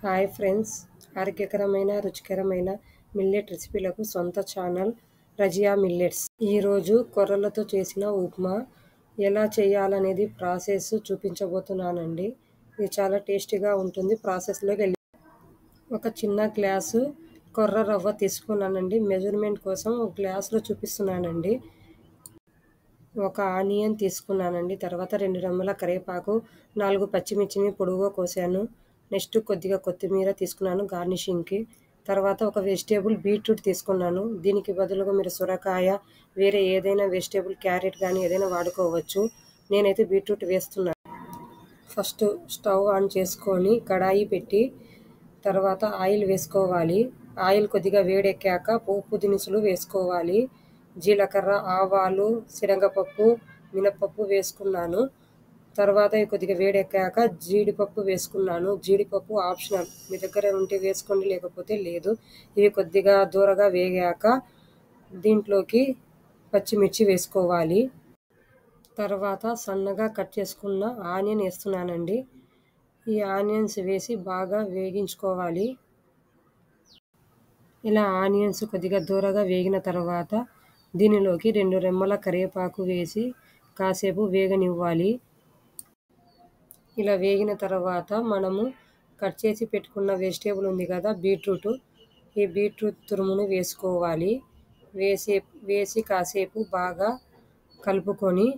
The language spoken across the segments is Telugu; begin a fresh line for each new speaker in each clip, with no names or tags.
హాయ్ ఫ్రెండ్స్, ఆరోగ్యకరమైన రుచికరమైన మిల్లెట్ రెసిపీలకు సొంత ఛానల్ రజియా మిల్లెట్స్. ఈరోజు కొర్రలతో చేసిన ఉప్మా ఎలా చేయాలనేది ప్రాసెస్ చూపించబోతున్నానండి. ఇది చాలా టేస్టీగా ఉంటుంది. ప్రాసెస్లోకి వెళ్ళి ఒక చిన్న గ్లాసు కొర్ర రవ్వ తీసుకున్నానండి. మెజర్మెంట్ కోసం ఒక గ్లాసులో చూపిస్తున్నానండి. ఒక ఆనియన్ తీసుకున్నానండి. తర్వాత 2 రెమ్మల కరివేపాకు, 4 పచ్చిమిర్చిని పొడుగుగా కోసాను. నెక్స్ట్ కొద్దిగా కొత్తిమీర తీసుకున్నాను గార్నిషింగ్కి. తర్వాత ఒక వెజిటేబుల్ బీట్రూట్ తీసుకున్నాను. దీనికి బదులుగా మీరు సొరకాయ, వేరే ఏదైనా వెజిటేబుల్ క్యారెట్ కానీ ఏదైనా వాడుకోవచ్చు. నేనైతే బీట్రూట్ వేస్తున్నాను. ఫస్ట్ స్టవ్ ఆన్ చేసుకొని కడాయి పెట్టి తర్వాత ఆయిల్ వేసుకోవాలి. ఆయిల్ కొద్దిగా వేడెక్కాక పోపు దినుసులు వేసుకోవాలి. జీలకర్ర, ఆవాలు, శనగపప్పు, మినపప్పు వేసుకున్నాను. తర్వాత కొద్దిగా వేడెక్కాక జీడిపప్పు వేసుకున్నాను. జీడిపప్పు ఆప్షనల్, మీ దగ్గర ఉంటే వేసుకోండి, లేకపోతే లేదు. ఇవి కొద్దిగా దూరగా వేగాక దీంట్లోకి పచ్చిమిర్చి వేసుకోవాలి. తర్వాత సన్నగా కట్ చేసుకున్న ఆనియన్ వేస్తున్నానండి. ఈ ఆనియన్స్ వేసి బాగా వేగించుకోవాలి. ఇలా ఆనియన్స్ కొద్దిగా దూరగా వేగిన తర్వాత దీనిలోకి 2 రెమ్మల కరివేపాకు వేసి కాసేపు వేగనివ్వాలి. ఇలా వేగిన తర్వాత మనము కట్ చేసి పెట్టుకున్న వెజిటేబుల్ ఉంది కదా, బీట్రూట్. ఈ బీట్రూట్ తురుమును వేసుకోవాలి. వేసి కాసేపు బాగా కలుపుకొని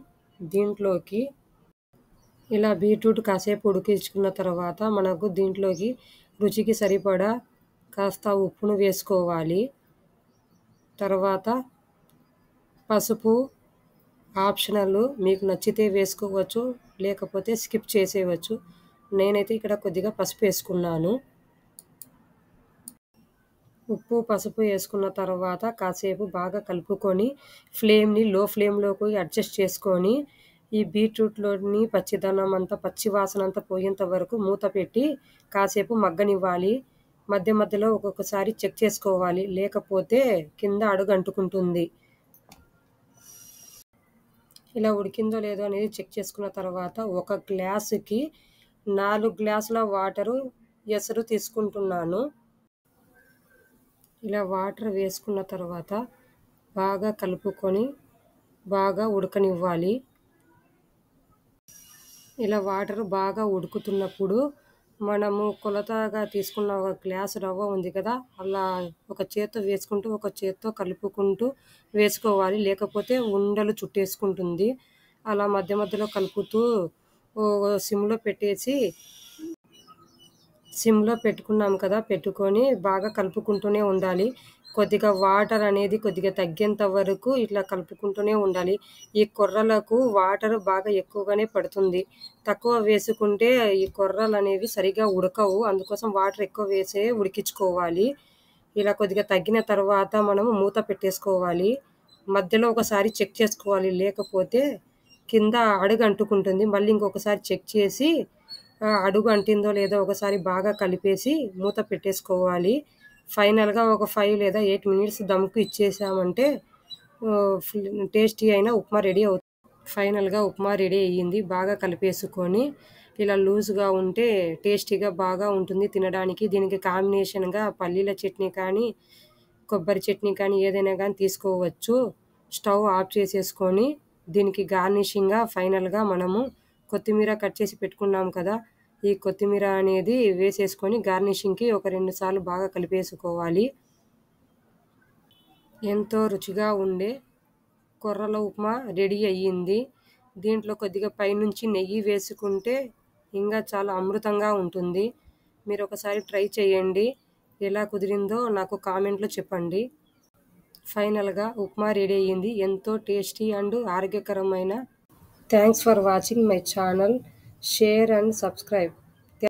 దీంట్లోకి ఇలా బీట్రూట్ కాసేపు ఉడికించుకున్న తర్వాత మనకు దీంట్లోకి రుచికి సరిపడా కాస్త ఉప్పును వేసుకోవాలి. తర్వాత పసుపు ఆప్షనల్, మీకు నచ్చితే వేసుకోవచ్చు, లేకపోతే స్కిప్ చేసేయవచ్చు. నేనైతే ఇక్కడ కొద్దిగా పసుపు వేసుకున్నాను. ఉప్పు పసుపు వేసుకున్న తర్వాత కాసేపు బాగా కలుపుకొని ఫ్లేమ్ని లో ఫ్లేమ్లోకి అడ్జస్ట్ చేసుకొని ఈ బీట్రూట్లోని పచ్చిదనం అంతా, పచ్చి వాసన అంతా పోయేంత వరకు మూత పెట్టి కాసేపు మగ్గనివ్వాలి. మధ్య మధ్యలో ఒక్కొక్కసారి చెక్ చేసుకోవాలి, లేకపోతే కింద అడుగు అంటుకుంటుంది. ఇలా ఉడికిందో లేదో అనేది చెక్ చేసుకున్న తర్వాత ఒక గ్లాసుకి 4 గ్లాసుల వాటరు ఎసరు తీసుకుంటున్నాను. ఇలా వాటర్ వేసుకున్న తర్వాత బాగా కలుపుకొని బాగా ఉడకనివ్వాలి. ఇలా వాటర్ బాగా ఉడుకుతున్నప్పుడు మనము కొలతగా తీసుకున్న ఒక గ్లాసు రవ్వ ఉంది కదా, అలా ఒక చేత్తో వేసుకుంటూ ఒక చేత్తో కలుపుకుంటూ వేసుకోవాలి, లేకపోతే ఉండలు చుట్టేసుకుంటుంది. అలా మధ్య మధ్యలో కలుపుతూ సిమ్లో పెట్టుకున్నాం కదా, పెట్టుకొని బాగా కలుపుకుంటూనే ఉండాలి. కొద్దిగా వాటర్ అనేది కొద్దిగా తగ్గేంత వరకు ఇట్లా కలుపుకుంటూనే ఉండాలి. ఈ కొర్రలకు వాటర్ బాగా ఎక్కువగానే పడుతుంది. తక్కువ వేసుకుంటే ఈ కొర్రలు అనేవి సరిగా ఉడకవు. అందుకోసం వాటర్ ఎక్కువ వేసే ఉడికించుకోవాలి. ఇలా కొద్దిగా తగ్గిన తర్వాత మనము మూత పెట్టేసుకోవాలి. మధ్యలో ఒకసారి చెక్ చేసుకోవాలి, లేకపోతే కింద అడుగు అంటుకుంటుంది. మళ్ళీ ఇంకొకసారి చెక్ చేసి అడుగు అంటిందో లేదో ఒకసారి బాగా కలిపేసి మూత పెట్టేసుకోవాలి. ఫైనల్గా ఒక 5 లేదా 8 మినిట్స్ దమ్కు ఇచ్చేసామంటే టేస్టీ అయిన ఉప్మా రెడీ అవుతుంది. ఫైనల్గా ఉప్మా రెడీ అయ్యింది. బాగా కలిపేసుకొని ఇలా లూజ్గా ఉంటే టేస్టీగా బాగా ఉంటుంది తినడానికి. దీనికి కాంబినేషన్గా పల్లీల చట్నీ కానీ, కొబ్బరి చట్నీ కానీ ఏదైనా కానీ తీసుకోవచ్చు. స్టవ్ ఆఫ్ చేసేసుకొని దీనికి గార్నిషింగ్గా ఫైనల్గా మనము కొత్తిమీర కట్ చేసి పెట్టుకున్నాం కదా, ఈ కొత్తిమీర అనేది వేసేసుకొని గార్నిషింగ్కి ఒక 2 సార్లు బాగా కలిపేసుకోవాలి. ఎంతో రుచిగా ఉండే కొర్రల ఉప్మా రెడీ అయ్యింది. దీంట్లో కొద్దిగా పైనుంచి నెయ్యి వేసుకుంటే ఇంకా చాలా అమృతంగా ఉంటుంది. మీరు ఒకసారి ట్రై చేయండి. ఎలా కుదిరిందో నాకు కామెంట్లో చెప్పండి. ఫైనల్గా ఉప్మా రెడీ అయ్యింది. ఎంతో టేస్టీ అండ్ ఆరోగ్యకరమైన. Thanks for watching my channel. Share and subscribe.